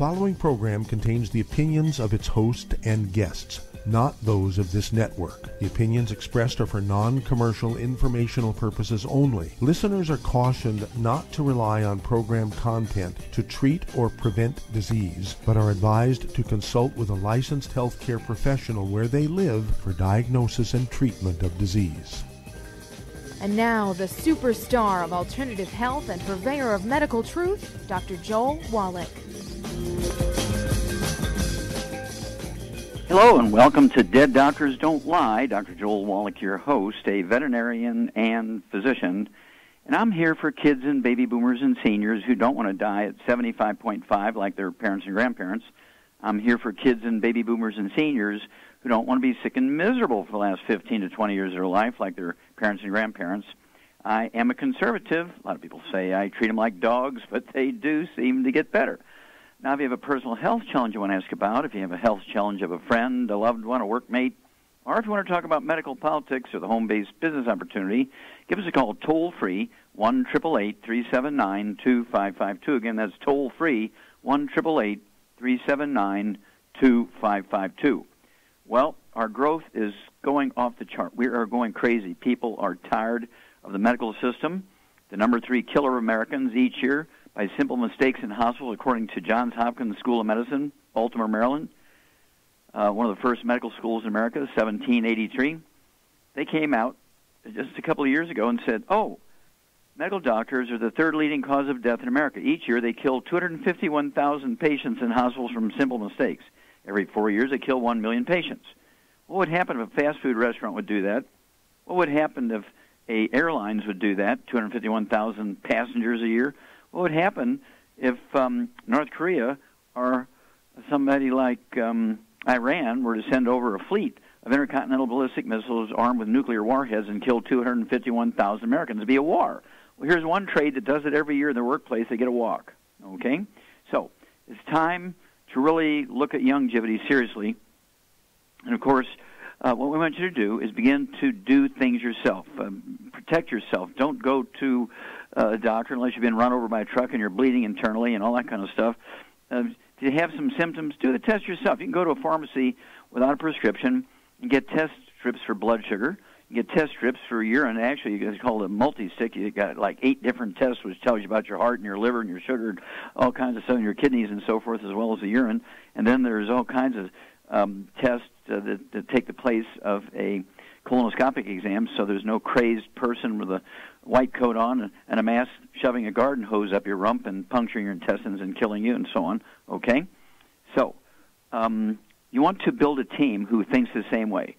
following program contains the opinions of its host and guests, not those of this network. The opinions expressed are for non-commercial informational purposes only. Listeners are cautioned not to rely on program content to treat or prevent disease, but are advised to consult with a licensed healthcare professional where they live for diagnosis and treatment of disease. And now, the superstar of alternative health and purveyor of medical truth, Dr. Joel Wallach. Hello and welcome to Dead Doctors Don't Lie. Dr. Joel Wallach, your host, a veterinarian and physician. And I'm here for kids and baby boomers and seniors who don't want to die at 75.5 like their parents and grandparents. I'm here for kids and baby boomers and seniors who don't want to be sick and miserable for the last 15 to 20 years of their life like their parents and grandparents. I am a conservative. A lot of people say I treat them like dogs, but they do seem to get better. Now, if you have a personal health challenge you want to ask about, if you have a health challenge of a friend, a loved one, a workmate, or if you want to talk about medical politics or the home-based business opportunity, give us a call toll-free, 1-888-379-2552. Again, that's toll-free, 1-888-379-2552. Well, our growth is going off the chart. We are going crazy. People are tired of the medical system. The number 3 killer of Americans each year by simple mistakes in hospitals, according to Johns Hopkins School of Medicine, Baltimore, Maryland, one of the first medical schools in America, 1783. They came out just a couple of years ago and said, medical doctors are the third leading cause of death in America. Each year they kill 251,000 patients in hospitals from simple mistakes. Every 4 years, they kill 1 million patients. What would happen if a fast food restaurant would do that? What would happen if airlines would do that, 251,000 passengers a year? What would happen if North Korea or somebody like Iran were to send over a fleet of intercontinental ballistic missiles armed with nuclear warheads and kill 251,000 Americans? It'd be a war. Well, here's one trade that does it every year in their workplace. They get a walk, okay? So it's time to really look at Youngevity seriously. And, of course, what we want you to do is begin to do things yourself. Protect yourself. Don't go to a doctor unless you've been run over by a truck and you're bleeding internally and all that kind of stuff. If you have some symptoms, do the test yourself. You can go to a pharmacy without a prescription and get test strips for blood sugar. You get test strips for urine. Actually, it's called a multi-stick. You got like 8 different tests, which tells you about your heart and your liver and your sugar and all kinds of stuff, and your kidneys and so forth, as well as the urine. And then there's all kinds of tests that take the place of a colonoscopic exam, so there's no crazed person with a white coat on and a mask shoving a garden hose up your rump and puncturing your intestines and killing you and so on, okay? So you want to build a team who thinks the same way.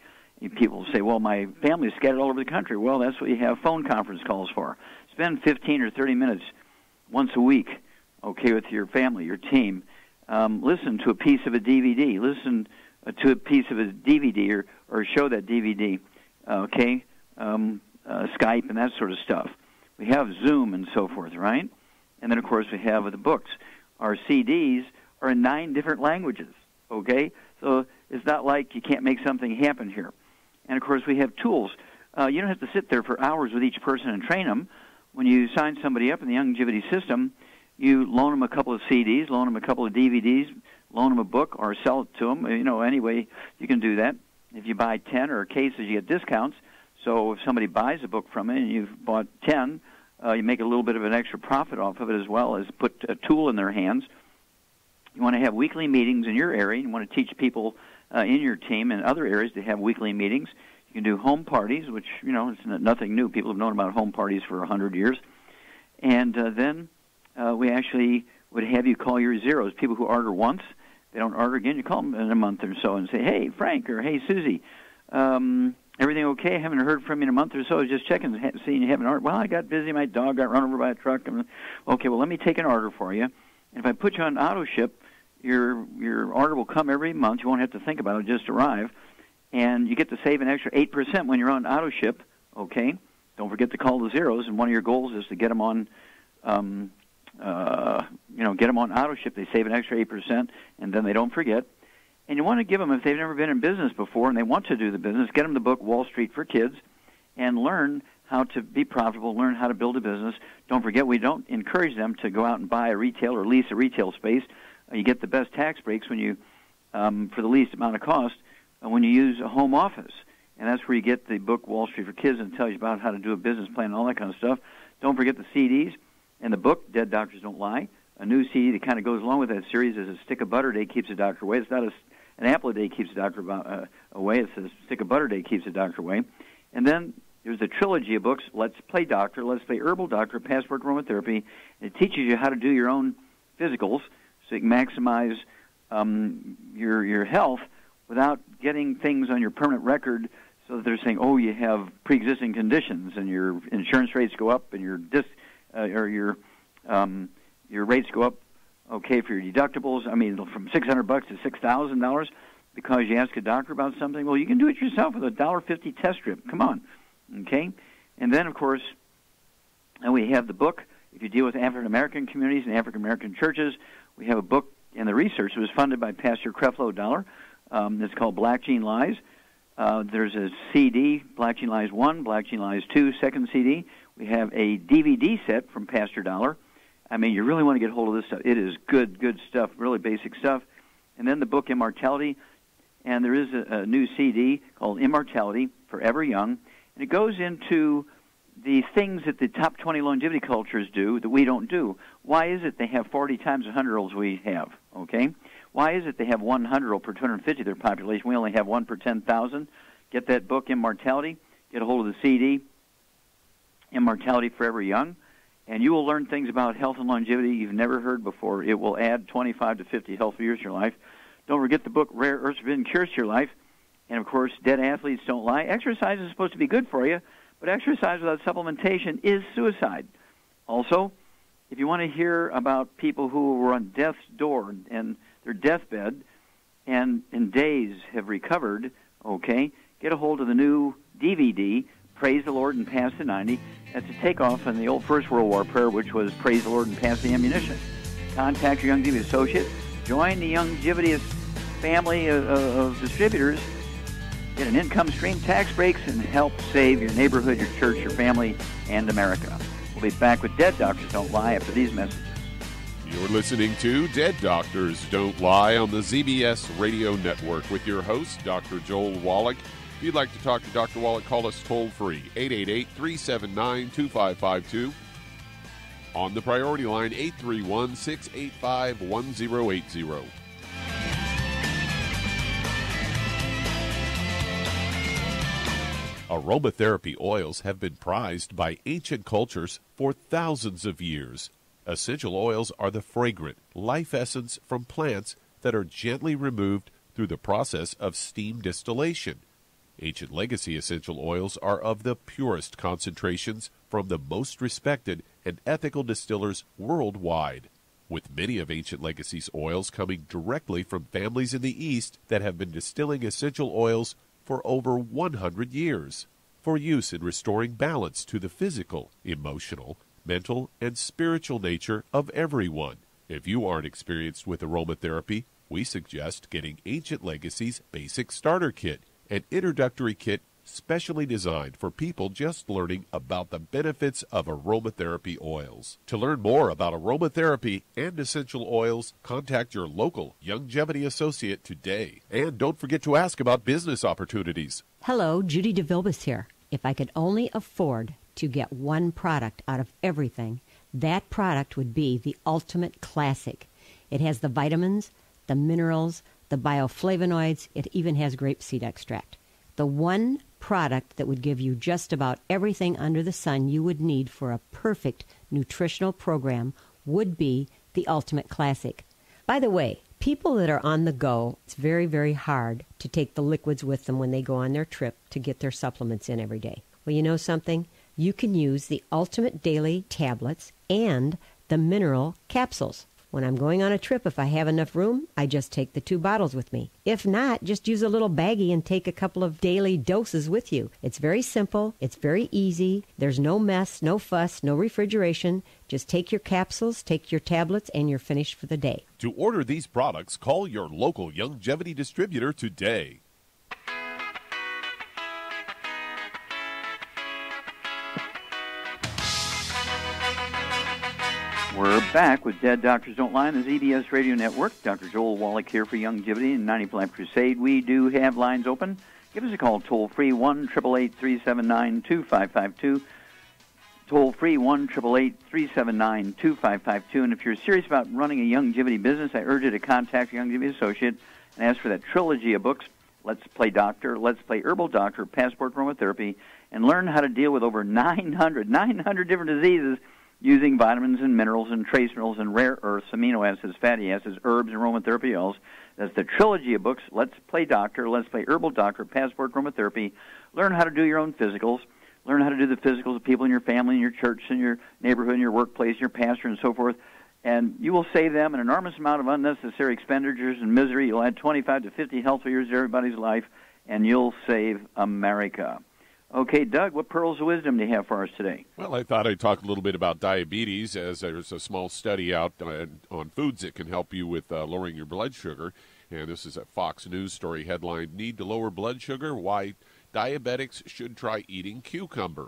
People say, well, my family is scattered all over the country. Well, that's what you have phone conference calls for. Spend 15 or 30 minutes once a week, okay, with your family, your team. Listen to a piece of a DVD. Listen to a piece of a DVD or show that DVD, okay, Skype and that sort of stuff. We have Zoom and so forth, right? And then, of course, we have the books. Our CDs are in 9 different languages, okay? So it's not like you can't make something happen here. And, of course, we have tools. You don't have to sit there for hours with each person and train them. When you sign somebody up in the Youngevity system, you loan them a couple of CDs, loan them a couple of DVDs, loan them a book, or sell it to them. You know, anyway, you can do that. If you buy 10 or cases, you get discounts. So if somebody buys a book from it and you've bought 10, you make a little bit of an extra profit off of it, as well as put a tool in their hands. You want to have weekly meetings in your area. You want to teach people in your team and other areas to have weekly meetings. You can do home parties, which, you know, it's nothing new. People have known about home parties for 100 years. And then we actually would have you call your zeros. People who order once, they don't order again. You call them in a month or so and say, hey, Frank, or hey, Susie, everything okay? I haven't heard from you in a month or so. Just checking, seeing you haven't ordered. Well, I got busy. My dog got run over by a truck. Okay, well, let me take an order for you. And if I put you on auto ship, your order will come every month. You won't have to think about it. Just arrive. And you get to save an extra 8% when you're on auto ship, okay? Don't forget to call the zeros. And one of your goals is to get them on, get them on auto ship. They save an extra 8%, and then they don't forget. And you want to give them, if they've never been in business before and they want to do the business, get them the book Wall Street for Kids and learn how to be profitable, learn how to build a business. Don't forget, we don't encourage them to go out and buy a retail or lease a retail space. you get the best tax breaks when you, for the least amount of cost, when you use a home office. And that's where you get the book Wall Street for Kids, and it tells you about how to do a business plan and all that kind of stuff. Don't forget the CDs and the book, Dead Doctors Don't Lie. A new CD that kind of goes along with that series is A Stick of Butter a Day Keeps the Doctor Away. It's not an apple a day keeps the doctor away. It's a stick of butter a day keeps the doctor away. And then there's a trilogy of books, Let's Play Doctor, Let's Play Herbal Doctor, Passport Aromatherapy. It teaches you how to do your own physicals so you can maximize your health without getting things on your permanent record so that they're saying, oh, you have pre-existing conditions and your insurance rates go up and your rates go up, okay, for your deductibles. I mean, from $600 to $6,000 because you ask a doctor about something. Well, you can do it yourself with a $1.50 test strip. Come on, okay? And then, of course, we have the book. If you deal with African-American communities and African-American churches, we have a book and the research that was funded by Pastor Creflo Dollar. It's called Black Gene Lies. There's a CD, Black Gene Lies 1, Black Gene Lies 2, second CD. We have a DVD set from Pastor Dollar. I mean, you really want to get hold of this stuff. It is good stuff, really basic stuff. And then the book Immortality, and there is a new CD called Immortality, Forever Young, and it goes into the things that the top 20 longevity cultures do that we don't do. Why is it they have 40 times the 100-year-olds we have, okay? Why is it they have 100-year-old per 250 of their population? We only have one per 10,000. Get that book, Immortality. Get a hold of the CD, Immortality Forever Young, and you will learn things about health and longevity you've never heard before. It will add 25 to 50 healthy years to your life. Don't forget the book, Rare Earths Forbidden Cures to Your Life. And, of course, Dead Athletes Don't Lie. Exercise is supposed to be good for you, but exercise without supplementation is suicide. Also, if you want to hear about people who were on death's door and their deathbed and in days have recovered, okay, get a hold of the new DVD, Praise the Lord and Pass the 90. That's a takeoff on the old First World War prayer, which was Praise the Lord and Pass the Ammunition. Contact your Youngevity associate. Join the Youngevity family of distributors. Get an income stream, tax breaks, and help save your neighborhood, your church, your family, and America. We'll be back with Dead Doctors Don't Lie after these messages. You're listening to Dead Doctors Don't Lie on the ZBS Radio Network with your host, Dr. Joel Wallach. If you'd like to talk to Dr. Wallach, call us toll-free, 888-379-2552. On the priority line, 831-685-1080. Aromatherapy oils have been prized by ancient cultures for thousands of years. Essential oils are the fragrant life essence from plants that are gently removed through the process of steam distillation. Ancient legacy essential oils are of the purest concentrations from the most respected and ethical distillers worldwide, with many of Ancient Legacy's oils coming directly from families in the East that have been distilling essential oils for over 100 years, for use in restoring balance to the physical, emotional, mental, and spiritual nature of everyone. If you aren't experienced with aromatherapy, we suggest getting Ancient Legacy's Basic Starter Kit, an introductory kit specially designed for people just learning about the benefits of aromatherapy oils. To learn more about aromatherapy and essential oils, contact your local Youngevity associate today. And don't forget to ask about business opportunities. Hello, Judy DeVilbus here. If I could only afford to get one product out of everything, that product would be the Ultimate Classic. It has the vitamins, the minerals, the bioflavonoids. It even has grapeseed extract. The one product that would give you just about everything under the sun you would need for a perfect nutritional program would be the Ultimate Classic. By the way, people that are on the go, it's very, very hard to take the liquids with them when they go on their trip to get their supplements in every day. Well, you know something? You can use the Ultimate Daily Tablets and the Mineral Capsules. When I'm going on a trip, if I have enough room, I just take the 2 bottles with me. If not, just use a little baggie and take a couple of daily doses with you. It's very simple. It's very easy. There's no mess, no fuss, no refrigeration. Just take your capsules, take your tablets, and you're finished for the day. To order these products, call your local Youngevity distributor today. We're back with Dead Doctors Don't Lie on the ZBS Radio Network. Dr. Joel Wallach here for Youngevity and 90 Life Crusade. We do have lines open. Give us a call, toll-free, 1-888-379-2552. Toll-free, 1-888-379-2552. And if you're serious about running a Youngevity business, I urge you to contact your Youngevity associate and ask for that trilogy of books, Let's Play Doctor, Let's Play Herbal Doctor, Passport Aromatherapy, and learn how to deal with over 900 different diseases using vitamins and minerals and trace minerals and rare earths, amino acids, fatty acids, herbs, and aromatherapy oils. That's the trilogy of books, Let's Play Doctor, Let's Play Herbal Doctor, Passport Aromatherapy. Learn how to do your own physicals. Learn how to do the physicals of people in your family, in your church, in your neighborhood, in your workplace, your pastor, and so forth. And you will save them an enormous amount of unnecessary expenditures and misery. You'll add 25 to 50 healthy years to everybody's life, and you'll save America. Okay, Doug, what pearls of wisdom do you have for us today? Well, I thought I'd talk a little bit about diabetes, as there's a small study out on foods that can help you with lowering your blood sugar. And this is a Fox News story headline, Need to Lower Blood Sugar? Why Diabetics Should Try Eating Cucumber.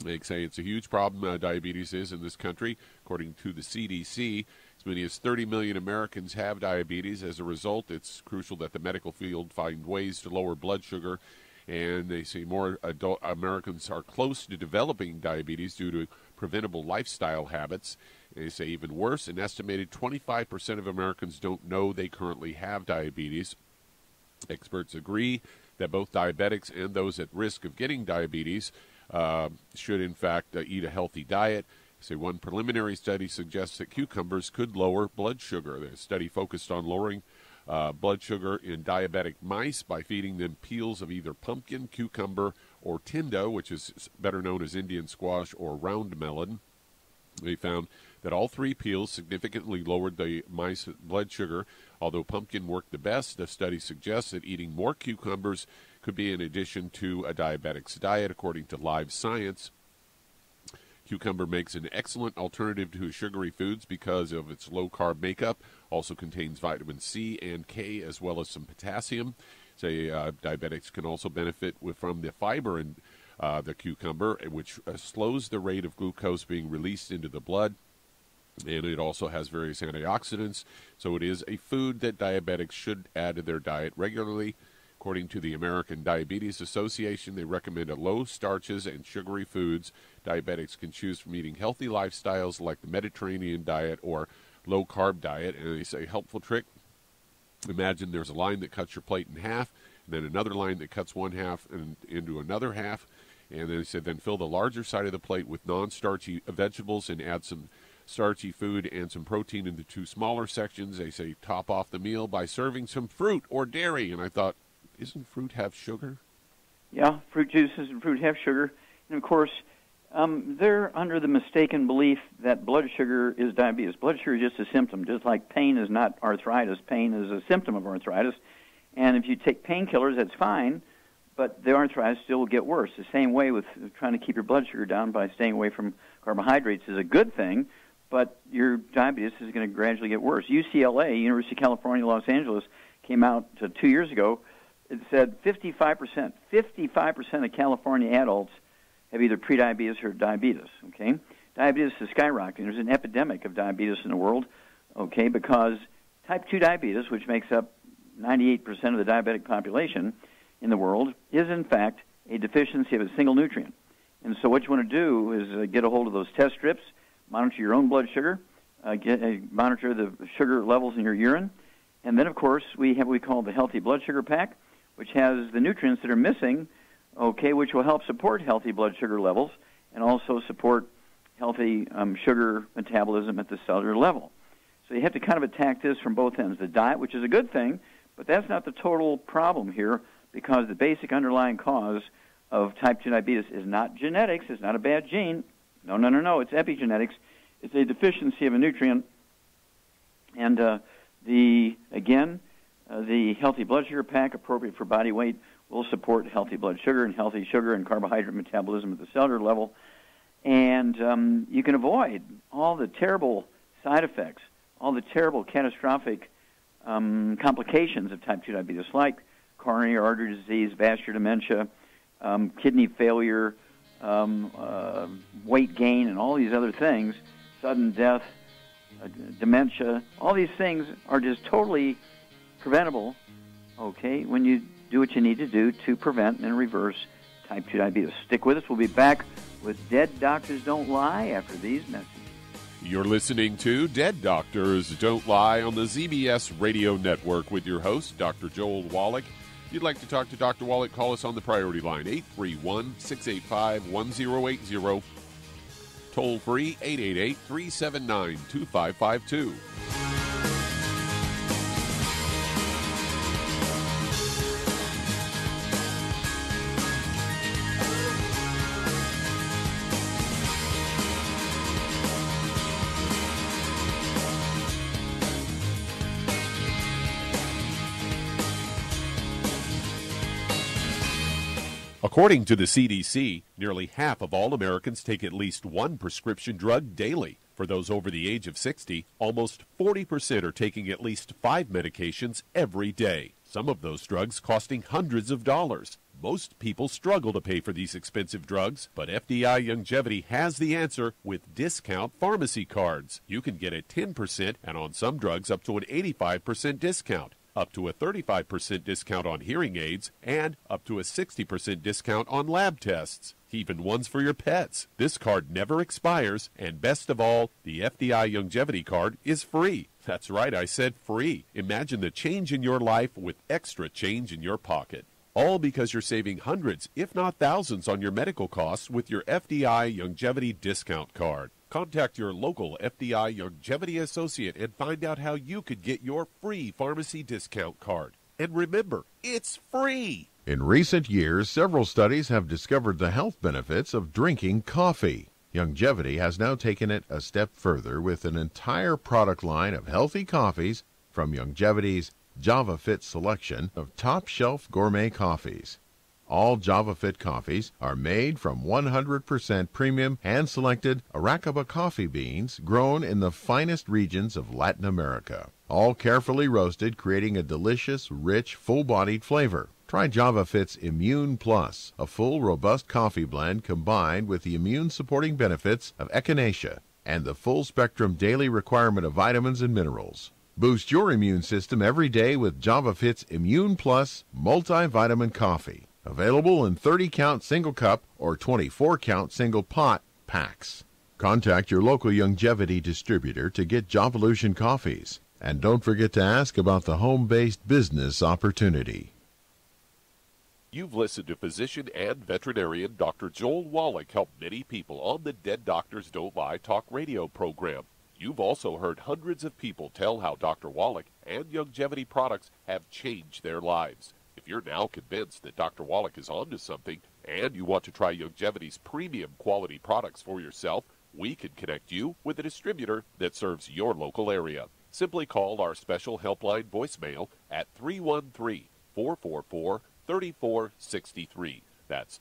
They say it's a huge problem, diabetes is in this country. According to the CDC, as many as 30 million Americans have diabetes. As a result, it's crucial that the medical field find ways to lower blood sugar. And they say more adult Americans are close to developing diabetes due to preventable lifestyle habits. They say even worse, an estimated 25% of Americans don't know they currently have diabetes. Experts agree that both diabetics and those at risk of getting diabetes should, in fact, eat a healthy diet. They say one preliminary study suggests that cucumbers could lower blood sugar. The study focused on lowering blood sugar in diabetic mice by feeding them peels of either pumpkin, cucumber, or tindo, which is better known as Indian squash or round melon. They found that all three peels significantly lowered the mice blood sugar. Although pumpkin worked the best, the study suggests that eating more cucumbers could be an addition to a diabetic's diet, according to Live Science. Cucumber makes an excellent alternative to sugary foods because of its low-carb makeup. Also contains vitamin C and K as well as some potassium. Diabetics can also benefit from the fiber in the cucumber, which slows the rate of glucose being released into the blood. And it also has various antioxidants. So it is a food that diabetics should add to their diet regularly. According to the American Diabetes Association, they recommend a low starches and sugary foods. Diabetics can choose from eating healthy lifestyles like the Mediterranean diet or low-carb diet. And they say, helpful trick, imagine there's a line that cuts your plate in half, and then another line that cuts one half and into another half. And then they said, then fill the larger side of the plate with non-starchy vegetables and add some starchy food and some protein into two smaller sections. They say, top off the meal by serving some fruit or dairy. And I thought, isn't fruit have sugar? Yeah, fruit juices and fruit have sugar. And, of course, they're under the mistaken belief that blood sugar is diabetes. Blood sugar is just a symptom. Just like pain is not arthritis, pain is a symptom of arthritis. And if you take painkillers, that's fine, but the arthritis still will get worse. The same way with trying to keep your blood sugar down by staying away from carbohydrates is a good thing, but your diabetes is going to gradually get worse. UCLA, University of California, Los Angeles, came out 2 years ago. It said 55% of California adults have either prediabetes or diabetes, okay? Diabetes is skyrocketing. There's an epidemic of diabetes in the world, okay, because type 2 diabetes, which makes up 98% of the diabetic population in the world, is in fact a deficiency of a single nutrient. And so what you want to do is get a hold of those test strips, monitor your own blood sugar, monitor the sugar levels in your urine, and then, of course, we have what we call the Healthy Blood Sugar Pack, which has the nutrients that are missing, okay, which will help support healthy blood sugar levels and also support healthy sugar metabolism at the cellular level. So you have to kind of attack this from both ends. The diet, which is a good thing, but that's not the total problem here, because the basic underlying cause of type 2 diabetes is not genetics. It's not a bad gene. No. It's epigenetics. It's a deficiency of a nutrient. And the Healthy Blood Sugar Pack, appropriate for body weight, will support healthy blood sugar and healthy sugar and carbohydrate metabolism at the cellular level. And you can avoid all the terrible side effects, all the terrible catastrophic complications of type 2 diabetes, like coronary artery disease, vascular dementia, kidney failure, weight gain, and all these other things. sudden death, dementia. All these things are just totally preventable, okay, when you do what you need to do to prevent and reverse type 2 diabetes. Stick with us. We'll be back with Dead Doctors Don't Lie after these messages. You're listening to Dead Doctors Don't Lie on the ZBS Radio Network with your host, Dr. Joel Wallach. If you'd like to talk to Dr. Wallach, call us on the priority line, 831-685-1080. Toll free, 888-379-2552. According to the CDC, nearly half of all Americans take at least one prescription drug daily. For those over the age of 60, almost 40% are taking at least 5 medications every day, some of those drugs costing hundreds of dollars. Most people struggle to pay for these expensive drugs, but FDI Youngevity has the answer with discount pharmacy cards. You can get a 10% and on some drugs up to an 85% discount, up to a 35% discount on hearing aids, and up to a 60% discount on lab tests, even ones for your pets. This card never expires, and best of all, the FDI Youngevity card is free. That's right, I said free. Imagine the change in your life with extra change in your pocket. All because you're saving hundreds, if not thousands, on your medical costs with your FDI Youngevity discount card. Contact your local FDI Youngevity associate and find out how you could get your free pharmacy discount card. And remember, it's free! In recent years, several studies have discovered the health benefits of drinking coffee. Youngevity has now taken it a step further with an entire product line of healthy coffees from Youngevity's JavaFit selection of top-shelf gourmet coffees. All JavaFit coffees are made from 100% premium hand-selected Arequipa coffee beans grown in the finest regions of Latin America, all carefully roasted, creating a delicious, rich, full-bodied flavor. Try JavaFit's Immune Plus, a full, robust coffee blend combined with the immune-supporting benefits of echinacea and the full-spectrum daily requirement of vitamins and minerals. Boost your immune system every day with JavaFit's Immune Plus multivitamin coffee. Available in 30-count single cup or 24-count single pot packs. Contact your local Youngevity distributor to get Javalution coffees. And don't forget to ask about the home-based business opportunity. You've listened to physician and veterinarian Dr. Joel Wallach help many people on the Dead Doctors Don't Lie talk radio program. You've also heard hundreds of people tell how Dr. Wallach and Youngevity products have changed their lives. If you're now convinced that Dr. Wallach is onto something and you want to try Youngevity's premium quality products for yourself, we can connect you with a distributor that serves your local area. Simply call our special helpline voicemail at 313-444-3463. That's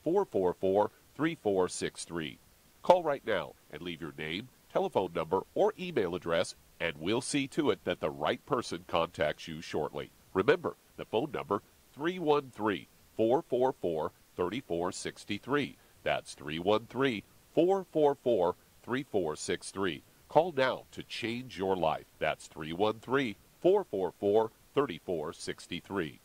313-444-3463. Call right now and leave your name, telephone number, or email address, and we'll see to it that the right person contacts you shortly. Remember, the phone number, 313-444-3463. That's 313-444-3463. Call now to change your life. That's 313-444-3463.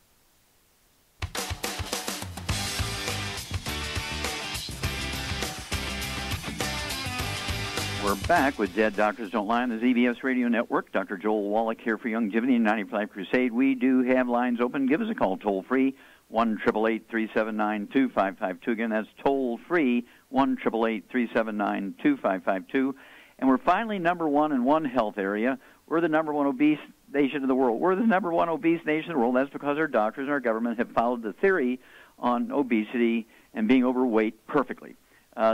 We're back with Dead Doctors Don't Lie on the ZBS Radio Network. Dr. Joel Wallach here for Youngevity and 95 Crusade. We do have lines open. Give us a call toll-free, 1-888-379-2552. Again, that's toll-free, 1-888-379-2552. And we're finally number one in one health area. We're the number one obese nation in the world. We're the number one obese nation in the world. That's because our doctors and our government have followed the theory on obesity and being overweight perfectly.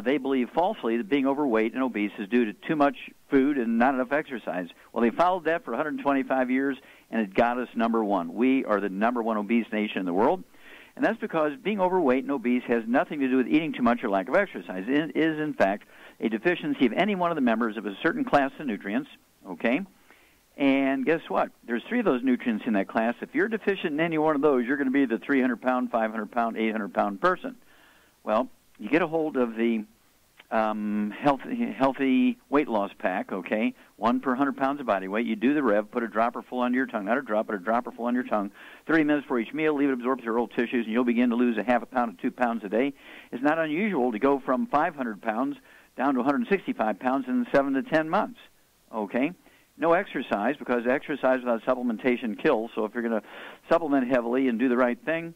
They believe falsely that being overweight and obese is due to too much food and not enough exercise. Well, they followed that for 125 years, and it got us number one. We are the number one obese nation in the world, and that's because being overweight and obese has nothing to do with eating too much or lack of exercise. It is, in fact, a deficiency of any one of the members of a certain class of nutrients, okay? And guess what? There's 3 of those nutrients in that class. If you're deficient in any one of those, you're going to be the 300-pound, 500-pound, 800-pound person. Well, you get a hold of the healthy weight loss pack, okay? 1 per 100 pounds of body weight. You do the rev, put a dropper full under your tongue, not a drop, but a dropper full under your tongue. 30 minutes for each meal, leave it absorb through your oral tissues, and you'll begin to lose a half a pound to 2 pounds a day. It's not unusual to go from 500 pounds down to 165 pounds in 7 to 10 months, okay? No exercise, because exercise without supplementation kills. So if you're going to supplement heavily and do the right thing,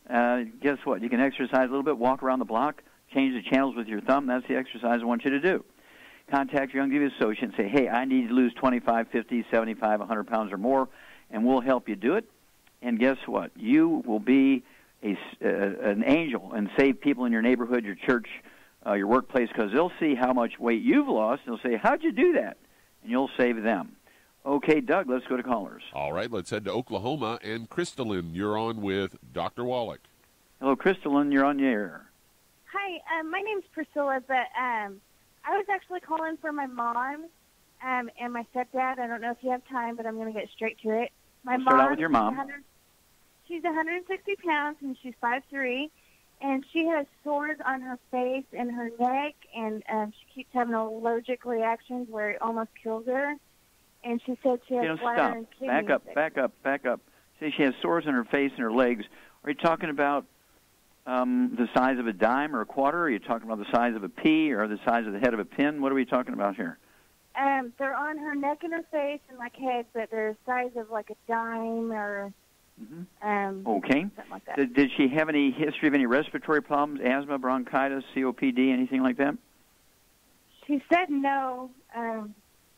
guess what? You can exercise a little bit, walk around the block, change the channels with your thumb. That's the exercise I want you to do. Contact your Youngevity associate and say, hey, I need to lose 25, 50, 75, 100 pounds or more, and we'll help you do it. And guess what? You will be an angel and save people in your neighborhood, your church, your workplace, because they'll see how much weight you've lost, and they'll say, how'd you do that? And you'll save them. Okay, Doug, let's go to callers. All right, let's head to Oklahoma. And Crystalline, you're on with Dr. Wallach. Hello, Crystalline, you're on the air. Hi, my name's Priscilla, but I was actually calling for my mom and my stepdad. I don't know if you have time, but I'm going to get straight to it. My Start out with your mom. She's 160 pounds, and she's 5'3", and she has sores on her face and her neck, and she keeps having allergic reactions where it almost kills her. And she said she has bladder and kidney infection. Back up. Say she has sores on her face and her legs. Are you talking about the size of a dime or a quarter? Are you talking about the size of a pea or the size of the head of a pin? What are we talking about here? They're on her neck and her face and like head, but they're the size of like a dime or okay. Something like that. Did she have any history of any respiratory problems, asthma, bronchitis, COPD, anything like that? She said no.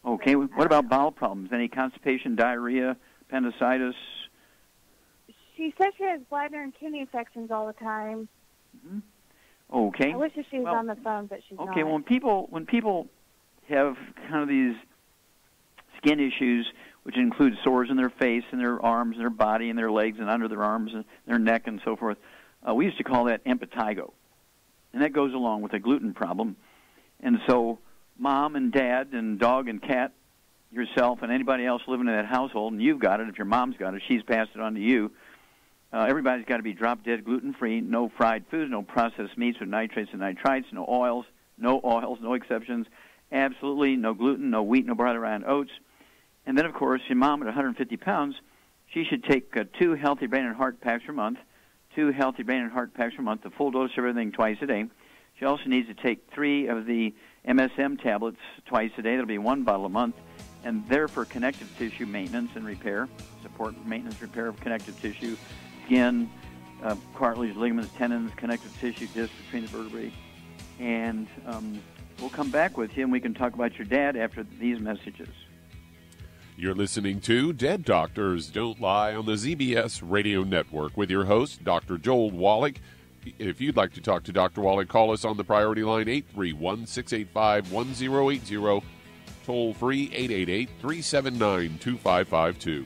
Okay. What about bowel problems? Any constipation, diarrhea, appendicitis? She says she has bladder and kidney infections all the time. Mm-hmm. Okay. I wish that she was on the phone, but she's not. Okay. Well, when people have kind of these skin issues, which include sores in their face and their arms and their body and their legs and under their arms and their neck and so forth, we used to call that impetigo, and that goes along with a gluten problem. And so mom and dad and dog and cat, yourself and anybody else living in that household, and you've got it, if your mom's got it, she's passed it on to you. Everybody's got to be drop-dead gluten-free, no fried foods, no processed meats with nitrates and nitrites, no oils, no exceptions, absolutely no gluten, no wheat, no barley, rye, and oats. And then, of course, your mom at 150 pounds, she should take 2 healthy brain and heart packs per month, 2 healthy brain and heart packs per month, the full dose of everything twice a day. She also needs to take 3 of the MSM tablets twice a day. That'll be 1 bottle a month. And they're for connective tissue maintenance and repair, support maintenance, repair of connective tissue, skin, cartilage, ligaments, tendons, connective tissue, disc between the vertebrae. And we'll come back with you, and we can talk about your dad after these messages. You're listening to Dead Doctors Don't Lie on the ZBS Radio Network with your host, Dr. Joel Wallach. If you'd like to talk to Dr. Wallach, call us on the priority line 831-685-1080, toll free 888-379-2552.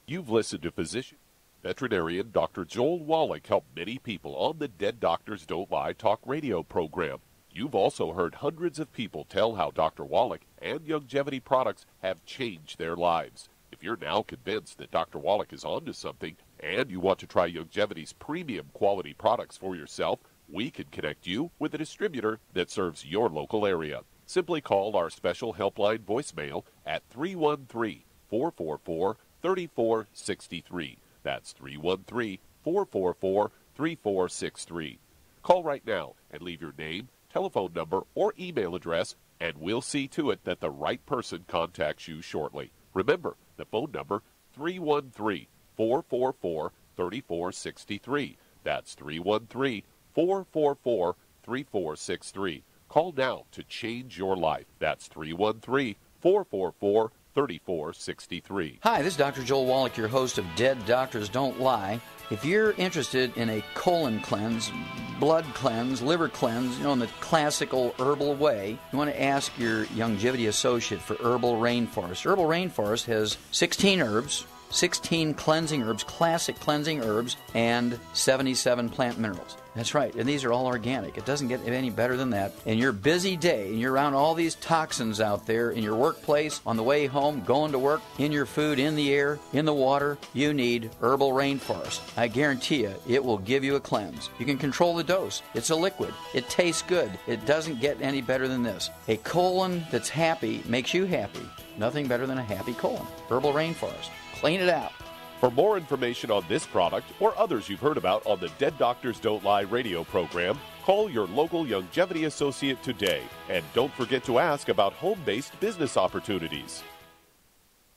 You've listened to physician, veterinarian Dr. Joel Wallach help many people on the Dead Doctors Don't Lie talk radio program. You've also heard hundreds of people tell how Dr. Wallach and Youngevity products have changed their lives. If you're now convinced that Dr. Wallach is onto something and you want to try Youngevity's premium quality products for yourself, we can connect you with a distributor that serves your local area. Simply call our special helpline voicemail at 313-444-3463. That's 313-444-3463. Call right now and leave your name, telephone number, or email address, and we'll see to it that the right person contacts you shortly. Remember, the phone number, 313-444-3463. That's 313-444-3463. Call now to change your life. That's 313-444-3463. Hi, this is Dr. Joel Wallach, your host of Dead Doctors Don't Lie. If you're interested in a colon cleanse, blood cleanse, liver cleanse, in the classical herbal way, you want to ask your Youngevity associate for Herbal Rainforest. Herbal Rainforest has 16 herbs, 16 cleansing herbs, classic cleansing herbs, and 77 plant minerals. That's right, and these are all organic. It doesn't get any better than that. In your busy day, and you're around all these toxins out there in your workplace, on the way home, going to work, in your food, in the air, in the water, you need Herbal Rainforest. I guarantee you, it will give you a cleanse. You can control the dose. It's a liquid. It tastes good. It doesn't get any better than this. A colon that's happy makes you happy. Nothing better than a happy colon. Herbal Rainforest. Clean it out. For more information on this product or others you've heard about on the Dead Doctors Don't Lie radio program, call your local Youngevity associate today. And don't forget to ask about home-based business opportunities.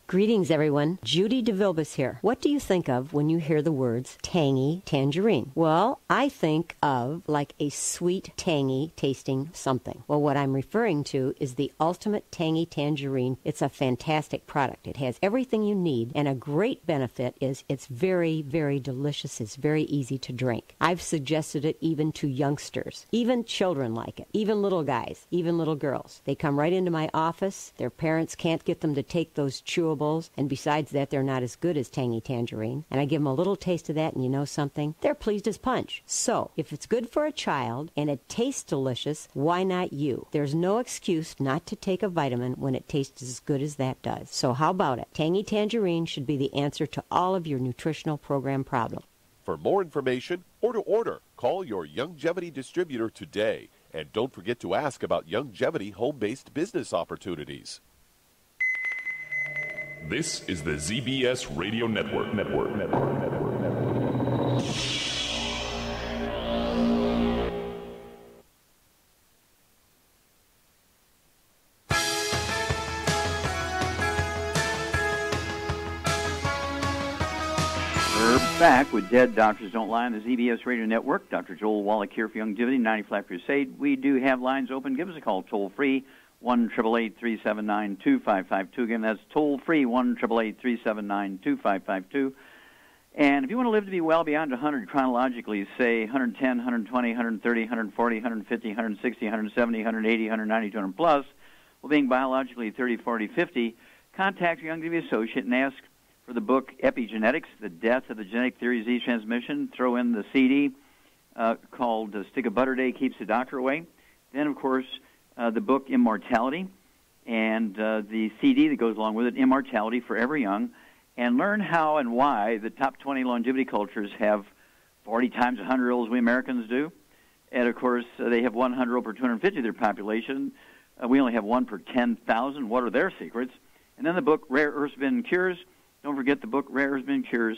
Greetings, everyone. Judy DeVilbus here. What do you think of when you hear the words tangy tangerine? Well, I think of like a sweet, tangy tasting something. Well, what I'm referring to is the Ultimate Tangy Tangerine. It's a fantastic product. It has everything you need, and a great benefit is it's very, very delicious. It's very easy to drink. I've suggested it even to youngsters. Even children like it. Even little guys. Even little girls. They come right into my office. Their parents can't get them to take those chewables, and besides that, they're not as good as Tangy Tangerine. And I give them a little taste of that, and you know something? They're pleased as punch. So, if it's good for a child and it tastes delicious, why not you? There's no excuse not to take a vitamin when it tastes as good as that does. So how about it? Tangy Tangerine should be the answer to all of your nutritional program problems. For more information or to order, call your Youngevity distributor today. And don't forget to ask about Youngevity home-based business opportunities. This is the ZBS Radio Network. We're back with Dead Doctors Don't Lie on the ZBS Radio Network. Dr. Joel Wallach here for Youngevity, 90 Flat Crusade. We do have lines open. Give us a call toll-free, 1-888-379-2552. Again, that's toll-free, 1-888-379-2552. And if you want to live to be well beyond 100 chronologically, say 110, 120, 130, 140, 150, 160, 170, 180, 190, 200 plus, well, being biologically 30, 40, 50, contact your Youngevity associate and ask for the book Epigenetics, The Death of the Genetic Theory of Disease Transmission. Throw in the CD called Stick of Butter Day Keeps the Doctor Away. Then, of course, the book Immortality, and the CD that goes along with it, Immortality Forever Young, and learn how and why the top 20 longevity cultures have 40 times 100-year-olds we Americans do. And, of course, they have 100-year-old per 250 of their population. We only have 1 per 10,000. What are their secrets? And then the book Rare Earths Bin Cures. Don't forget the book Rare Earths Bin Cures,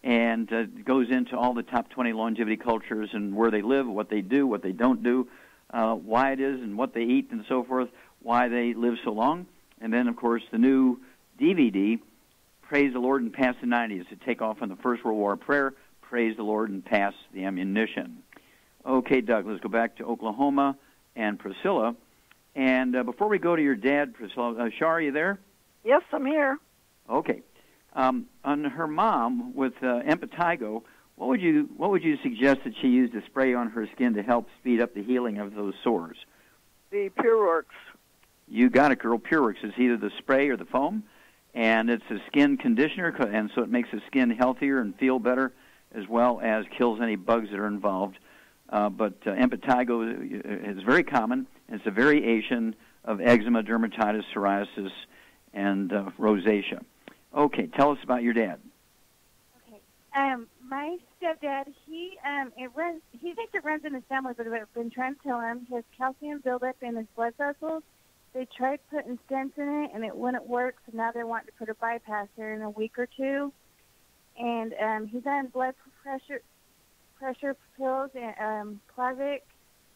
and it goes into all the top 20 longevity cultures and where they live, what they do, what they don't do, why it is and what they eat and so forth, why they live so long. And then, of course, the new DVD, Praise the Lord and Pass the 90s, to take off on the First World War prayer, Praise the Lord and Pass the Ammunition. Okay, Doug, let's go back to Oklahoma and Priscilla. And before we go to your dad, Priscilla, Shar, are you there? Yes, I'm here. Okay. On her mom with impetigo, what would you suggest that she use to spray on her skin to help speed up the healing of those sores? The PureWorks. You got it, girl. PureWorks is either the spray or the foam, and it's a skin conditioner, and so it makes the skin healthier and feel better, as well as kills any bugs that are involved. But impetigo is very common. It's a variation of eczema, dermatitis, psoriasis, and rosacea. Okay, tell us about your dad. Okay. My stepdad, he thinks it runs in his family, but I've been trying to tell him he has calcium buildup in his blood vessels. They tried putting stents in it, and it wouldn't work, so now they're wanting to put a bypasser in a week or two. And he's on blood pressure pills and Plavix,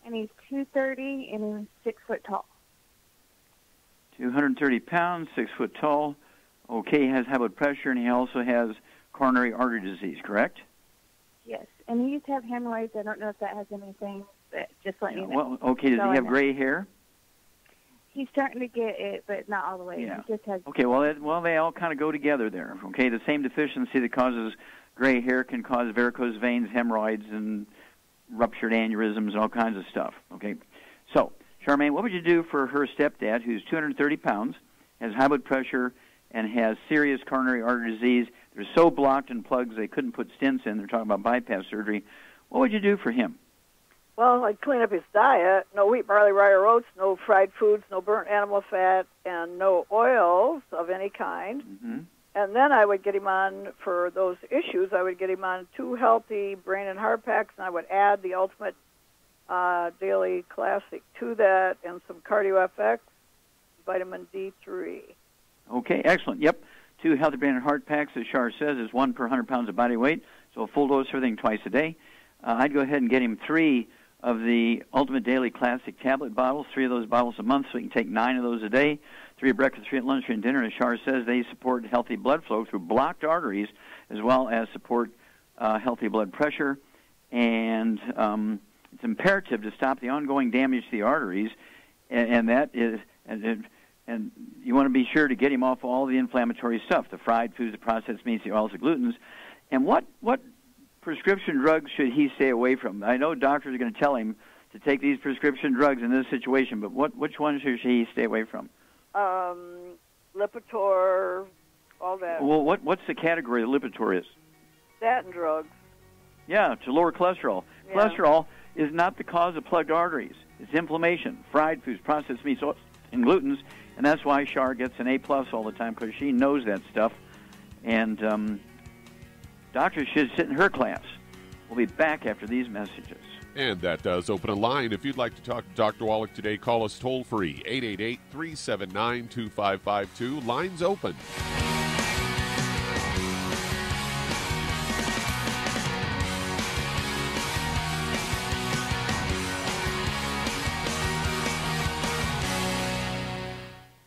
and he's 230 and he's 6 foot tall. 230 pounds, 6 foot tall. Okay, he has high blood pressure, and he also has coronary artery disease, correct? Yes, and he used to have hemorrhoids. I don't know if that has anything, but just let you know. Well, okay, does he have gray hair? He's starting to get it, but not all the way. Yeah. He just has... Okay, well, they all kind of go together there. Okay, the same deficiency that causes gray hair can cause varicose veins, hemorrhoids, and ruptured aneurysms and all kinds of stuff. Okay, so, Charmaine, what would you do for her stepdad, who's 230 pounds, has high blood pressure, and has serious coronary artery disease. They're so blocked and plugged they couldn't put stents in. They're talking about bypass surgery. What would you do for him? Well, I'd clean up his diet. No wheat, barley, rye, or oats, no fried foods, no burnt animal fat, and no oils of any kind. Mm-hmm. And then I would get him on, for those issues, I would get him on 2 healthy brain and heart packs, and I would add the Ultimate Daily Classic to that, and some Cardio FX, vitamin D3. Okay, excellent. Yep. 2 healthy brain and heart packs, as Shar says, is 1 per 100 pounds of body weight, so a full dose of everything twice a day. I'd go ahead and get him 3 of the Ultimate Daily Classic tablet bottles, 3 of those bottles a month, so he can take 9 of those a day. 3 at breakfast, 3 at lunch, 3 at dinner. As Shar says, they support healthy blood flow through blocked arteries, as well as support healthy blood pressure. And it's imperative to stop the ongoing damage to the arteries, and that is, and you want to be sure to get him off all the inflammatory stuff, the fried foods, the processed meats, the oils, the glutens. And what prescription drugs should he stay away from? I know doctors are going to tell him to take these prescription drugs in this situation, but which ones should he stay away from? Lipitor, all that. Well, what's the category Lipitor is? Statin drugs. Yeah, to lower cholesterol. Yeah. Cholesterol is not the cause of plugged arteries. It's inflammation, fried foods, processed meats, and glutens, and that's why Shar gets an A+ all the time, because she knows that stuff. And doctors should sit in her class. We'll be back after these messages. And that does open a line. If you'd like to talk to Dr. Wallach today, call us toll-free, 888-379-2552. Lines open.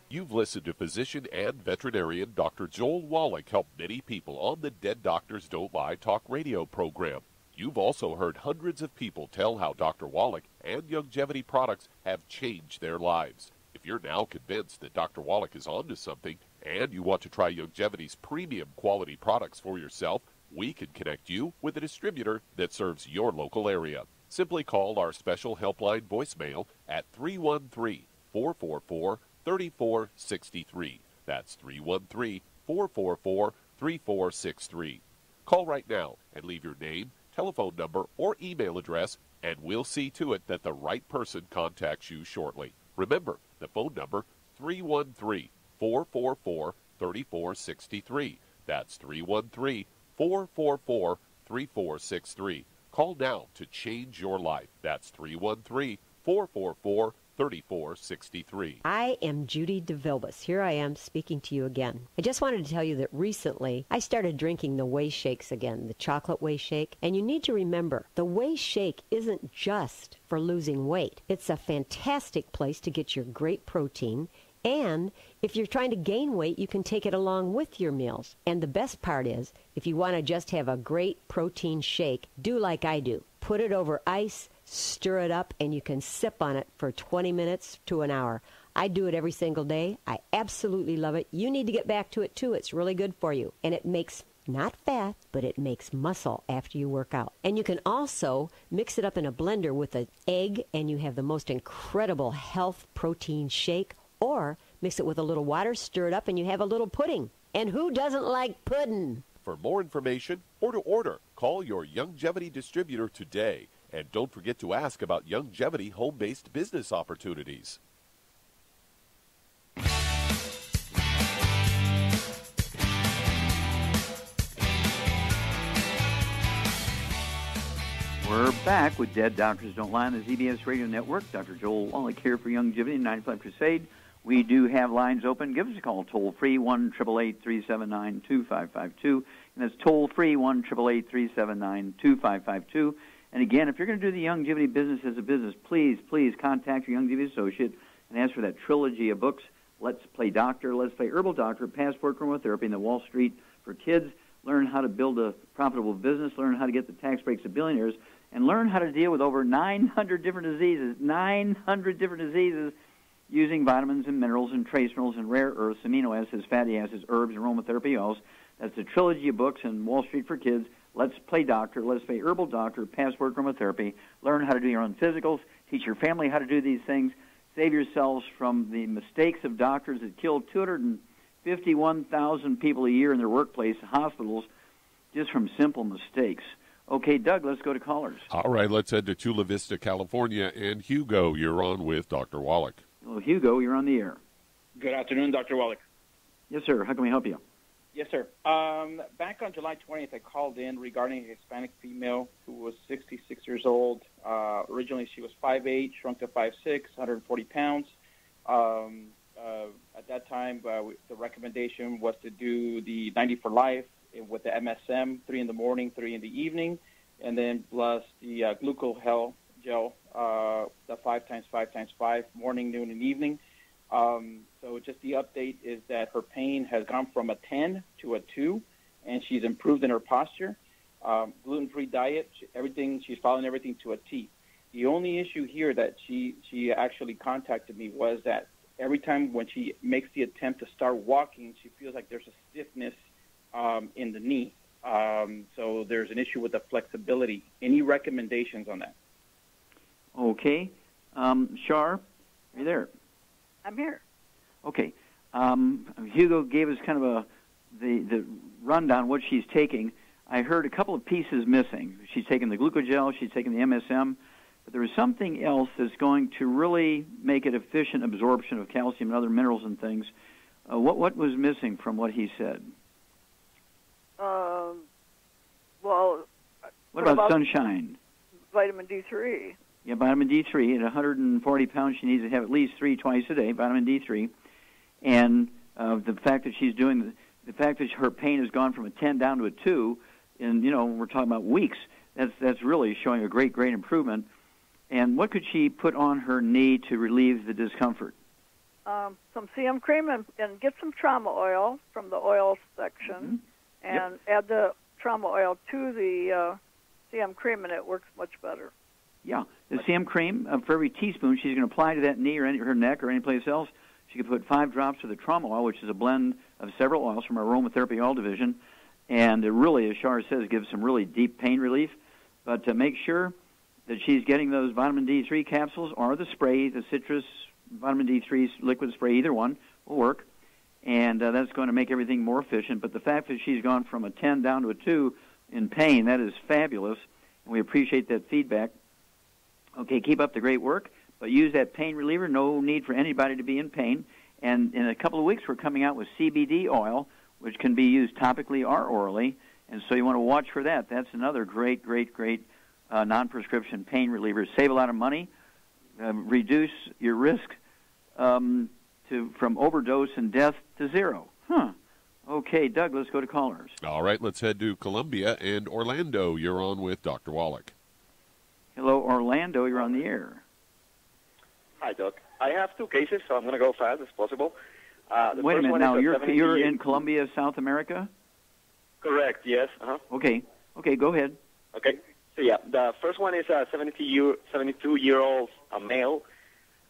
You've listened to physician and veterinarian Dr. Joel Wallach help many people on the Dead Doctors Don't Lie talk radio program. You've also heard hundreds of people tell how Dr. Wallach and Youngevity products have changed their lives. If you're now convinced that Dr. Wallach is onto something and you want to try Youngevity's premium quality products for yourself, we can connect you with a distributor that serves your local area. Simply call our special helpline voicemail at 313-444-3463. That's 313-444-3463. Call right now and leave your name, telephone number, or email address, and we'll see to it that the right person contacts you shortly. Remember, the phone number, 313-444-3463. That's 313-444-3463. Call now to change your life. That's 313-444-3463. 3463. I am Judy DeVilbus. Here I am speaking to you again. I just wanted to tell you that recently I started drinking the Whey Shakes again, the chocolate Whey Shake. And you need to remember, the Whey Shake isn't just for losing weight. It's a fantastic place to get your great protein. And if you're trying to gain weight, you can take it along with your meals. And the best part is, if you want to just have a great protein shake, do like I do. Put it over ice, stir it up, and you can sip on it for 20 minutes to an hour. I do it every single day. I absolutely love it. You need to get back to it, too. It's really good for you. And it makes not fat, but it makes muscle after you work out. And you can also mix it up in a blender with an egg, and you have the most incredible health protein shake. Or mix it with a little water, stir it up, and you have a little pudding. And who doesn't like pudding? For more information or to order, call your Youngevity distributor today. And don't forget to ask about Youngevity home-based business opportunities. We're back with Dead Doctors Don't Lie on the ZBS Radio Network. Dr. Joel Wallach here for Youngevity 95 Crusade. We do have lines open. Give us a call toll-free, 1-888-379-2552. And that's toll-free, 1-888-379-2552. And again, if you're going to do the Youngevity business as a business, please contact your Youngevity associate and ask for that trilogy of books, Let's Play Doctor, Let's Play Herbal Doctor, Passport Chromotherapy, and the Wall Street for Kids. Learn how to build a profitable business, learn how to get the tax breaks of billionaires, and learn how to deal with over 900 different diseases, 900 different diseases, using vitamins and minerals and trace minerals and rare earths, amino acids, fatty acids, herbs, and aromatherapy oils. That's the trilogy of books in Wall Street for Kids. Let's Play Doctor, Let's Play Herbal Doctor, Passport Chromotherapy. Learn how to do your own physicals. Teach your family how to do these things. Save yourselves from the mistakes of doctors that killed 250 51,000 people a year in their workplace, hospitals, just from simple mistakes. Okay, Doug, let's go to callers. All right, let's head to Chula Vista, California. And Hugo, you're on with Dr. Wallach. Well, Hugo, you're on the air. Good afternoon, Dr. Wallach. Yes, sir. How can we help you? Yes, sir. Back on July 20th, I called in regarding a Hispanic female who was 66 years old. Originally, she was 5'8", shrunk to 5'6", 140 pounds. At that time, the recommendation was to do the 90 for life with the MSM, 3 in the morning, 3 in the evening, and then plus the glucose gel, the 5 times 5 times 5, morning, noon, and evening. So just the update is that her pain has gone from a 10 to a 2, and she's improved in her posture. Gluten-free diet, she's following everything to a T. The only issue here that she actually contacted me was that every time when she makes the attempt to start walking, she feels like there's a stiffness in the knee. So there's an issue with the flexibility. Any recommendations on that? Okay. Shar, are you there? I'm here. Okay. Hugo gave us kind of the rundown what she's taking. I heard a couple of pieces missing. She's taking the glucogel, she's taking the MSM, but there was something else that's going to really make it efficient absorption of calcium and other minerals and things. What was missing from what he said? Well, what about sunshine? Vitamin D3. Yeah, vitamin D3. At 140 pounds, she needs to have at least 3 twice a day, vitamin D3. And the fact that she's doing the fact that her pain has gone from a 10 down to a 2, and we're talking about weeks. That's really showing a great improvement. And what could she put on her knee to relieve the discomfort? Some CM cream and get some trauma oil from the oil section, and add the trauma oil to the CM cream, and it works much better. Yeah, the CM cream, for every teaspoon she's going to apply to that knee or her neck or any place else, she could put 5 drops of the trauma oil, which is a blend of several oils from our aromatherapy oil division, and it really, as Shar says, gives some really deep pain relief. But to make sure that she's getting those vitamin D3 capsules or the spray, the citrus vitamin D3 liquid spray, either one will work, and that's going to make everything more efficient. But the fact that she's gone from a 10 down to a 2 in pain, that is fabulous, and we appreciate that feedback. Okay, keep up the great work, but use that pain reliever. No need for anybody to be in pain. And in a couple of weeks, we're coming out with CBD oil, which can be used topically or orally, and so you want to watch for that. That's another great non-prescription pain reliever. Save a lot of money, reduce your risk from overdose and death to 0. Okay, Doug, let's go to callers. All right, let's head to Columbia and Orlando. You're on with Dr. Wallach. Hello, Orlando. You're on the air. Hi, Doc. I have 2 cases, so I'm going to go fast as possible. Wait a minute. Now, you're in Colombia, South America? Correct, yes. Okay, go ahead. Okay. So, yeah, the first one is a 72-year-old male,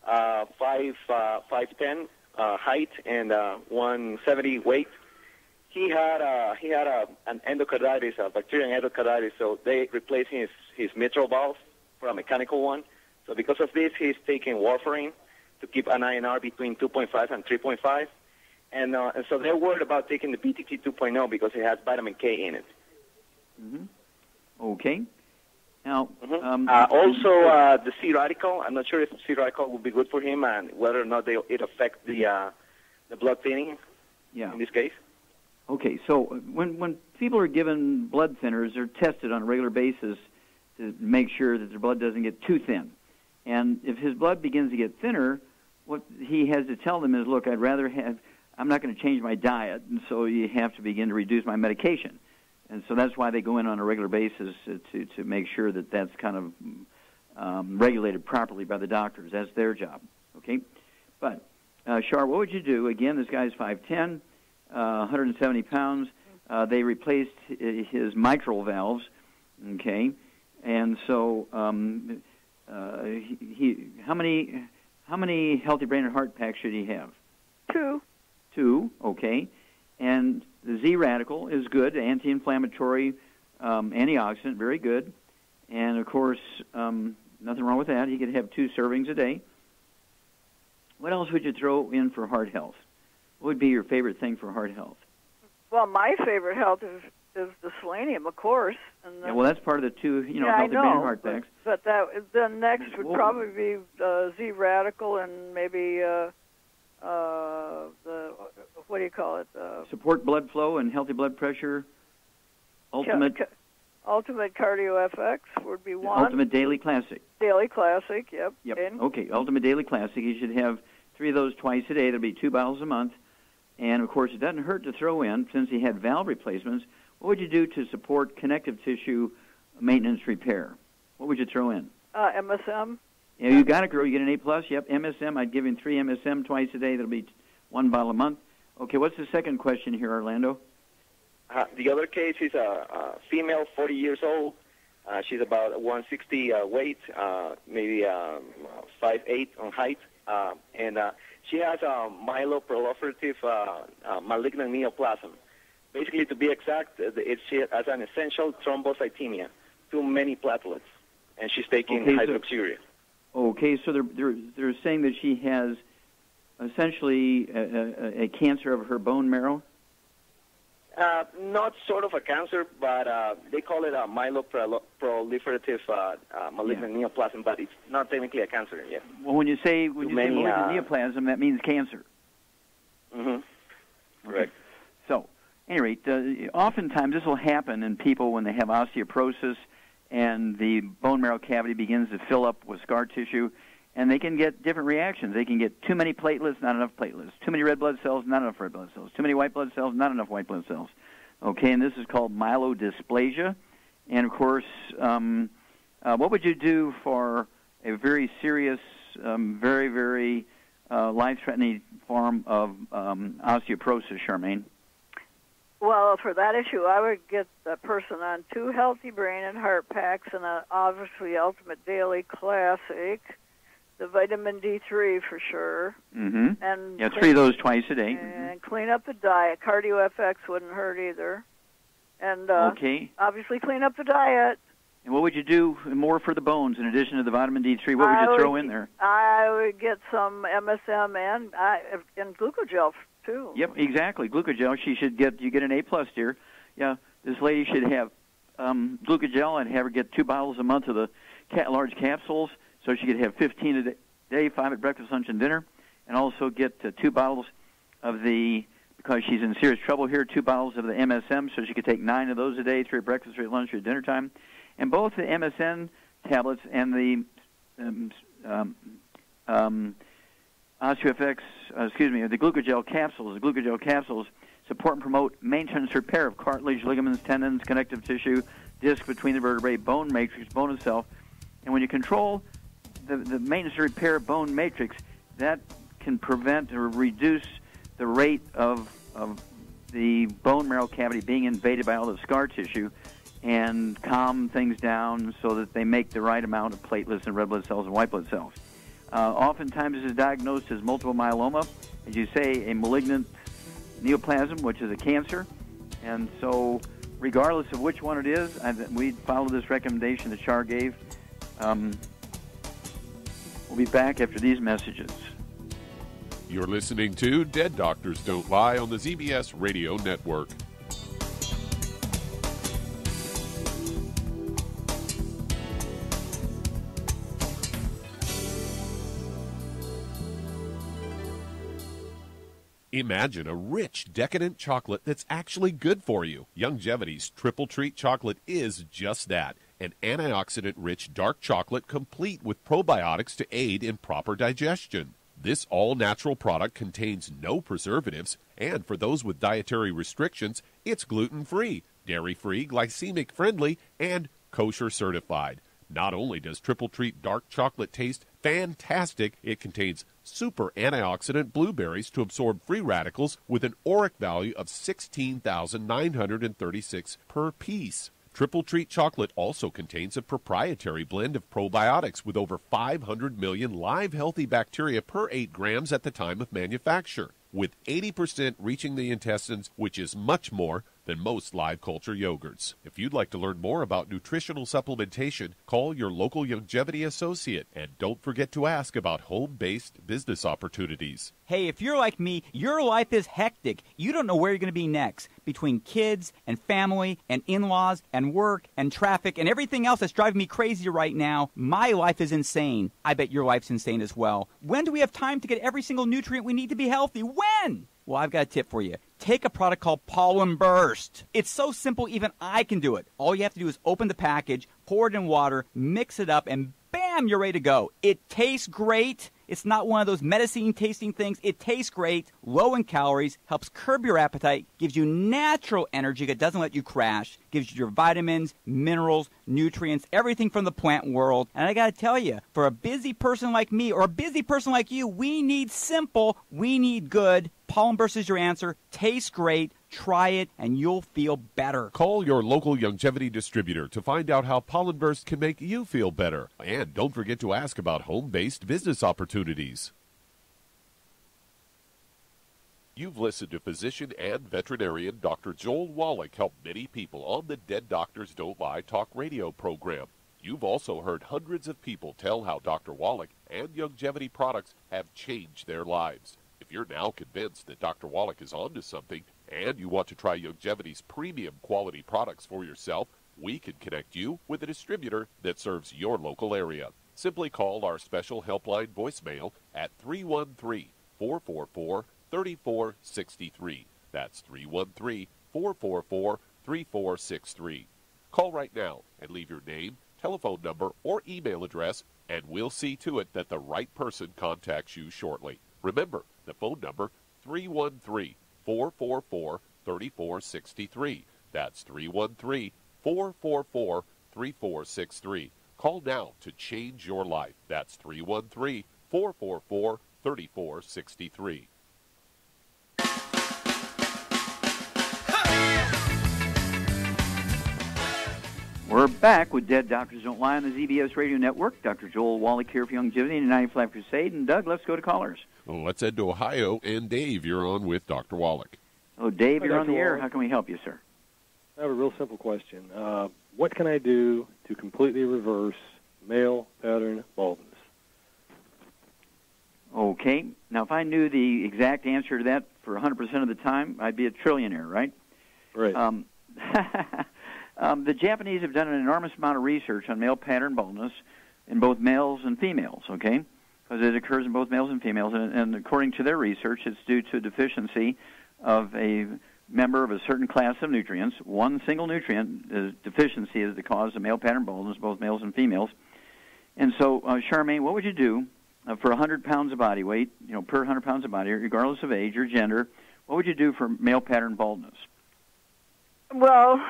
5'10", height, and 170 weight. He had an endocarditis, a bacterial endocarditis, so they replaced his mitral valve for a mechanical one. So because of this, he's taking warfarin to keep an INR between 2.5 and 3.5. And so they're worried about taking the BTT 2.0 because it has vitamin K in it. Okay. Now, also the C radical. I'm not sure if C radical will be good for him and whether or not it affects the blood thinning. Yeah. In this case. Okay. So when people are given blood thinners, they're tested on a regular basis to make sure that their blood doesn't get too thin. And if his blood begins to get thinner, what he has to tell them is, look, I'm not going to change my diet, and so you have to begin to reduce my medication. And so that's why they go in on a regular basis to make sure that that's kind of regulated properly by the doctors. That's their job, okay? But, Shar, what would you do? Again, this guy's 5'10", 170 pounds. They replaced his mitral valves, okay? And so how many healthy brain and heart packs should he have? 2. 2, okay. And the Z radical is good, anti-inflammatory, antioxidant, very good. And, of course, nothing wrong with that. He could have 2 servings a day. What else would you throw in for heart health? What would be your favorite thing for heart health? Well, my favorite health is the selenium, of course. And Yeah, well, that's part of the two, healthy brain and heart packs. But then next would probably be Z Radical and maybe the, what do you call it? Support blood flow and healthy blood pressure. Ultimate Cardio FX would be one. Ultimate Daily Classic. Daily Classic, yep. Okay, Ultimate Daily Classic. You should have 3 of those twice a day. That'll be 2 bottles a month. And, of course, it doesn't hurt to throw in, since he had valve replacements, what would you do to support connective tissue maintenance repair? What would you throw in? MSM. Yeah, you got it, girl. You get an A+. Yep, MSM. I'd give him 3 MSM twice a day. That'll be 1 bottle a month. Okay, what's the second question here, Orlando? The other case is a female, 40 years old. She's about 160 weight, maybe 5'8" on height. And she has a myeloproliferative malignant neoplasm. Basically, to be exact, she has an essential thrombocythemia, too many platelets, and she's taking hydroxyurea. So they're saying that she has essentially a cancer of her bone marrow? Not sort of a cancer, but they call it a myeloproliferative malignant neoplasm, but it's not technically a cancer yet. Well, when you say malignant neoplasm, that means cancer. Mm-hmm. Correct. So, at any rate, oftentimes this will happen in people when they have osteoporosis and the bone marrow cavity begins to fill up with scar tissue, and they can get different reactions. They can get too many platelets, not enough platelets. Too many red blood cells, not enough red blood cells. Too many white blood cells, not enough white blood cells. Okay, and this is called myelodysplasia. And, of course, what would you do for a very serious, very, very life-threatening form of osteoporosis, Charmaine? Well, for that issue, I would get the person on 2 healthy brain and heart packs and obviously Ultimate Daily Classic, the vitamin D3 for sure. Mm-hmm. And 3 of those twice a day. And clean up the diet. Cardio FX wouldn't hurt either. And obviously clean up the diet. And what would you do more for the bones in addition to the vitamin D3? What would you throw in there? I would get some MSM and glucogel too. Yep, exactly. Glucogel. You get an A+, dear. Yeah, this lady should have glucogel and have her get 2 bottles a month of the large capsules, so she could have 15 a day, 5 at breakfast, lunch, and dinner, and also get 2 bottles of because she's in serious trouble here, 2 bottles of the MSM, so she could take 9 of those a day, 3 at breakfast, 3 at lunch, 3 at dinner time. And both the MSM tablets and the the glucogel capsules support and promote maintenance repair of cartilage, ligaments, tendons, connective tissue, disc between the vertebrae, bone matrix, bone itself. And when you control the maintenance repair bone matrix, that can prevent or reduce the rate of the bone marrow cavity being invaded by all the scar tissue and calm things down so that they make the right amount of platelets and red blood cells and white blood cells. Oftentimes this is diagnosed as multiple myeloma, as you say, a malignant neoplasm, which is a cancer. And so regardless of which one it is, we follow this recommendation that Char gave. We'll be back after these messages. You're listening to Dead Doctors Don't Lie on the ZBS Radio Network. Imagine a rich, decadent chocolate that's actually good for you. Youngevity's Triple Treat chocolate is just that. An antioxidant-rich dark chocolate complete with probiotics to aid in proper digestion. This all-natural product contains no preservatives, and for those with dietary restrictions, it's gluten-free, dairy-free, glycemic-friendly, and kosher certified. Not only does Triple Treat dark chocolate taste fantastic, it contains super antioxidant blueberries to absorb free radicals with an ORAC value of 16,936 per piece. Triple Treat chocolate also contains a proprietary blend of probiotics with over 500 million live healthy bacteria per 8 grams at the time of manufacture. With 80% reaching the intestines, which is much more, than most live culture yogurts. If you'd like to learn more about nutritional supplementation, call your local Youngevity associate, and don't forget to ask about home-based business opportunities. Hey, if you're like me, your life is hectic. You don't know where you're going to be next. Between kids and family and in-laws and work and traffic and everything else that's driving me crazy right now, my life is insane. I bet your life's insane as well. When do we have time to get every single nutrient we need to be healthy? When? Well, I've got a tip for you. Take a product called Pollen Burst. It's so simple, even I can do it. All you have to do is open the package, pour it in water, mix it up, and bam, you're ready to go. It tastes great. It's not one of those medicine-tasting things. It tastes great, low in calories, helps curb your appetite, gives you natural energy that doesn't let you crash, gives you your vitamins, minerals, nutrients, everything from the plant world. And I got to tell you, for a busy person like me or a busy person like you, we need simple, we need good. Pollen Burst is your answer. Tastes great. Try it, and you'll feel better. Call your local Youngevity distributor to find out how Pollen Burst can make you feel better. And don't forget to ask about home-based business opportunities. You've listened to physician and veterinarian Dr. Joel Wallach help many people on the Dead Doctors Don't Lie talk radio program. You've also heard hundreds of people tell how Dr. Wallach and Youngevity products have changed their lives. If you're now convinced that Dr. Wallach is onto something and you want to try Youngevity's premium quality products for yourself, we can connect you with a distributor that serves your local area. Simply call our special helpline voicemail at 313-444-3463. That's 313-444-3463. Call right now and leave your name, telephone number, or email address, and we'll see to it that the right person contacts you shortly. Remember, the phone number, 313-444-3463. That's 313-444-3463. Call now to change your life. That's 313-444-3463. We're back with Dead Doctors Don't Lie on the ZBS Radio Network. Dr. Joel Wallach here for Youngevity and 95 Crusade. And Doug, let's go to callers. Well, let's head to Ohio. And Dave, you're on with Dr. Wallach. Oh, Dave, you're Dr. on the air. Wallach. How can we help you, sir? I have a real simple question. What can I do to completely reverse male pattern baldness? Okay. Now, if I knew the exact answer to that for 100% of the time, I'd be a trillionaire, right? Right. The Japanese have done an enormous amount of research on male pattern baldness in both males and females, okay? Because it occurs in both males and females, and according to their research, it's due to a deficiency of a member of a certain class of nutrients. One single nutrient deficiency is the cause of male pattern baldness, both males and females. And so, Charmaine, what would you do for 100 pounds of body weight, per 100 pounds of body, regardless of age or gender? What would you do for male pattern baldness? Well,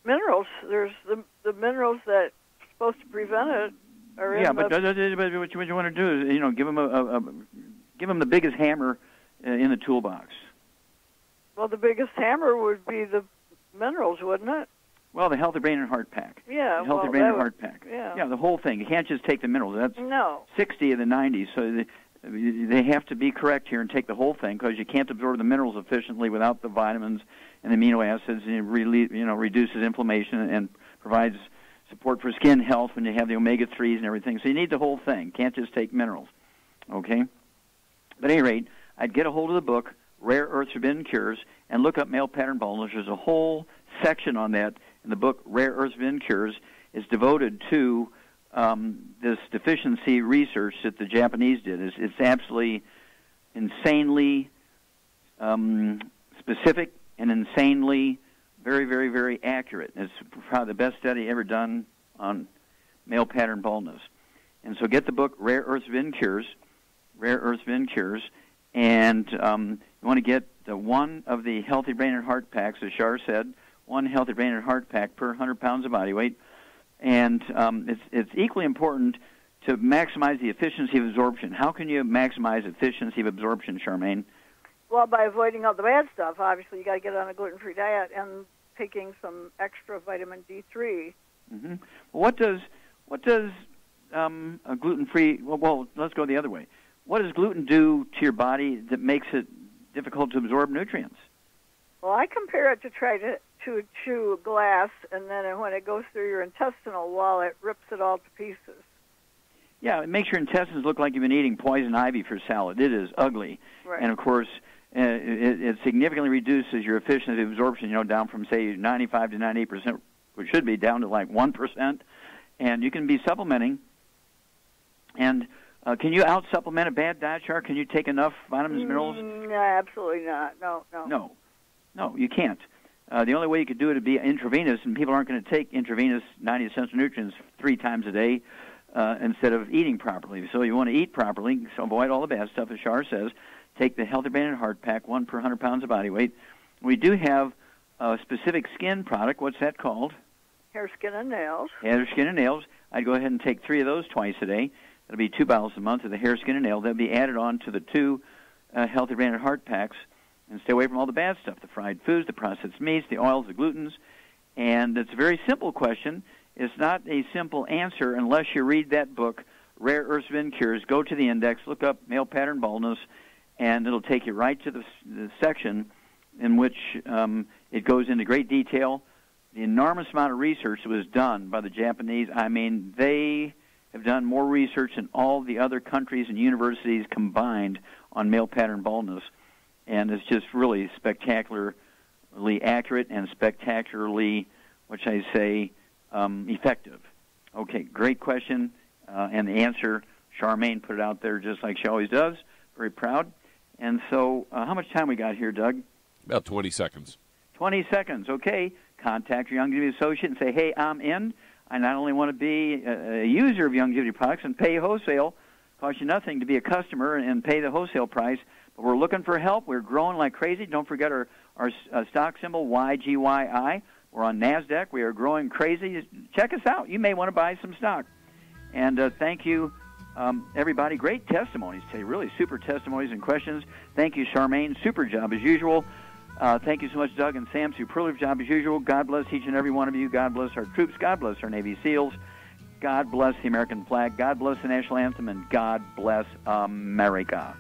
minerals. There's the minerals that are supposed to prevent it. Are Yeah, in but what you want to do is, give them the biggest hammer in the toolbox. Well, the biggest hammer would be the minerals, wouldn't it? Well, the Healthy Brain and Heart Pack. Yeah, the Healthy Brain and Heart Pack. Yeah, the whole thing. You can't just take the minerals. That's no 60 of the 90. So they have to be correct here and take the whole thing, because you can't absorb the minerals efficiently without the vitamins and amino acids. And it reduces inflammation and provides support for skin health when you have the omega-3s and everything. So you need the whole thing. Can't just take minerals. Okay? But at any rate, I'd get a hold of the book, Rare Earths Forbidden Cures, and look up male pattern baldness. There's a whole section on that in the book, Rare Earths Forbidden Cures. Is devoted to this deficiency research that the Japanese did. It's absolutely insanely specific and insanely very, very, very accurate. It's probably the best study ever done on male pattern baldness. And so get the book, Rare Earths Forbidden Cures, Rare Earths Forbidden Cures, and you want to get one of the Healthy Brain and Heart Packs, as Shar said, one Healthy Brain and Heart Pack per 100 pounds of body weight. And it's equally important to maximize the efficiency of absorption. How can you maximize efficiency of absorption, Charmaine? Well, by avoiding all the bad stuff. Obviously, you got to get on a gluten-free diet and taking some extra vitamin D3. Mm-hmm. Well, what does a gluten-free? Well, let's go the other way. What does gluten do to your body that makes it difficult to absorb nutrients? Well, I compare it to try to chew glass, and then when it goes through your intestinal wall, it rips it all to pieces. Yeah, it makes your intestines look like you've been eating poison ivy for salad. It is ugly. Right. And, of course, it significantly reduces your efficiency of absorption, down from, say, 95 to 98%, which should be, down to like 1%. And you can be supplementing. And can you out-supplement a bad diet chart? Can you take enough vitamins and minerals? No, absolutely not. No, you can't. The only way you could do it would be intravenous, and people aren't going to take intravenous 90 essential nutrients 3 times a day instead of eating properly. So you want to eat properly, so avoid all the bad stuff, as Shar says. Take the Healthy Brain and Heart Pack, 1 per 100 pounds of body weight. We do have a specific skin product. What's that called? Hair, skin, and nails. Hair, skin, and nails. I'd go ahead and take 3 of those twice a day. That'll be 2 bottles a month of the hair, skin, and nail. They'll be added on to the 2 Healthy Brain and Heart Packs. And stay away from all the bad stuff, the fried foods, the processed meats, the oils, the glutens. And it's a very simple question. It's not a simple answer unless you read that book, Rare Earths of Cures. Go to the index, look up male pattern baldness, and it'll take you right to the section in which it goes into great detail. The enormous amount of research that was done by the Japanese, I mean, they have done more research than all the other countries and universities combined on male pattern baldness. And it's just really spectacularly accurate and spectacularly, what should I say, effective. Okay, great question. And the answer, Charmaine put it out there just like she always does. Very proud. And so how much time we got here, Doug? About 20 seconds. 20 seconds, okay. Contact your Youngevity associate and say, hey, I'm in. I not only want to be a user of Youngevity products and pay wholesale, cost you nothing to be a customer and pay the wholesale price, but we're looking for help. We're growing like crazy. Don't forget our stock symbol, YGYI. We're on NASDAQ. We are growing crazy. Check us out. You may want to buy some stock. And thank you, everybody. Great testimonies today, really super testimonies and questions. Thank you, Charmaine. Super job as usual. Thank you so much, Doug and Sam. Superlative job as usual. God bless each and every one of you. God bless our troops. God bless our Navy SEALs. God bless the American flag. God bless the national anthem. And God bless America.